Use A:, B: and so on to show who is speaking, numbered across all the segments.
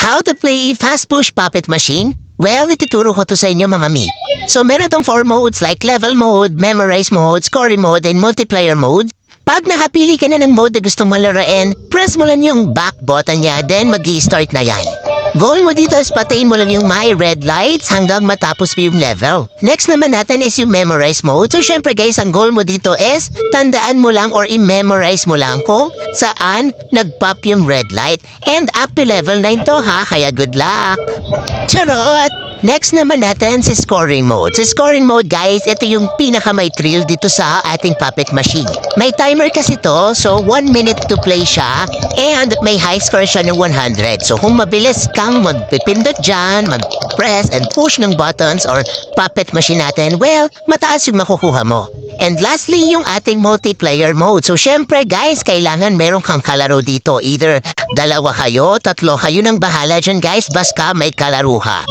A: How to play fast push puppet machine? Well, ituturo ko to sa inyo mga mi. So meron tong 4 modes like level mode, memorize mode, scoring mode, and multiplayer mode. Pag nakapili ka na ng mode na gusto mo laruin, press mo lang yung back button niya, then mag-i-start na yan. Goal mo dito is patayin mo lang yung my red lights hanggang matapos mo yung level. Next naman natin is yung memorize mode. So syempre guys, ang goal mo dito is tandaan mo lang or i-memorize mo lang kung saan nag-pop yung red light. And up to level 9 to ha, kaya good luck! Charot! Next naman natin si scoring mode. Sa scoring mode guys, ito yung pinaka may thrill dito sa ating puppet machine. May timer kasi to, so 1 minute to play siya and may high score siya ng 100. So kung mabilis kang magpipindot dyan, mag-press and push ng buttons or puppet machine natin, well, mataas yung makukuha mo. And lastly, yung ating multiplayer mode. So syempre guys, kailangan meron kang kalaro dito. Either dalawa kayo, tatlo kayo nang bahala dyan guys, basta may kalaro ka.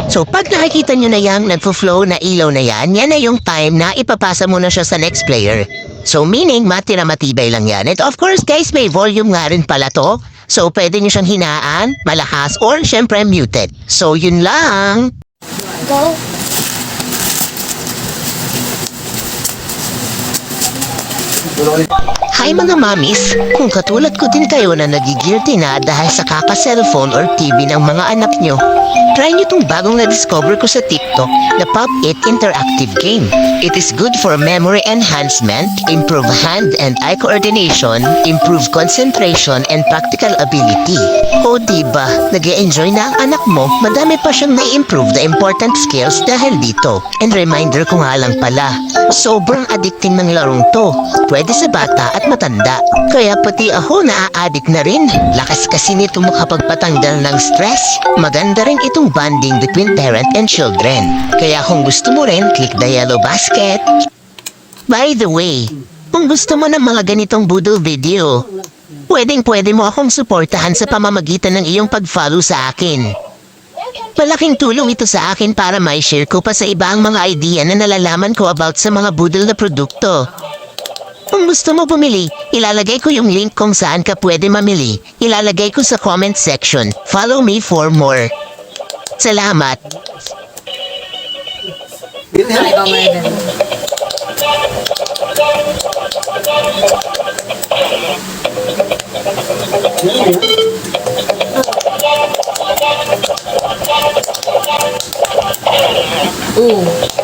A: So pag nakikita nyo na yung nagpo-flow na ilaw na yan na yung time na ipapasa mo na siya sa next player. So meaning, matibay lang yan. And of course guys, may volume nga rin pala to. So pwede nyo siyang hinaan, malakas, or syempre muted. So yun lang.
B: Go.
A: Hi mga mamis, kung katulad ko din kayo na nagigilty na dahil sa kaka-cellphone or TV ng mga anak nyo, try nyo itong bagong na-discover ko sa TikTok na Pop It Interactive Game. It is good for memory enhancement, improve hand and eye coordination, improve concentration and practical ability. O diba, nag-e-enjoy na ang anak mo, madami pa siyang na-improve the important skills dahil dito. And reminder ko nga lang pala, sobrang addicting ng larong to. Pwede sa bata at matanda. Kaya pati ako naa-addict na rin. Lakas kasi nito makapagpatanggal ng stress. Maganda rin itong bonding between parent and children. Kaya kung gusto mo rin, click the yellow basket. By the way, kung gusto mo ng mga ganitong budol video, pwede mo akong suportahan sa pamamagitan ng iyong pag-follow sa akin. Malaking tulong ito sa akin para may share ko pa sa iba ang mga idea na nalalaman ko about sa mga budol na produkto. Kung gusto mo bumili, ilalagay ko yung link kung saan ka pwede mamili. Ilalagay ko sa comment section. Follow me for more. Salamat!
B: Ooh.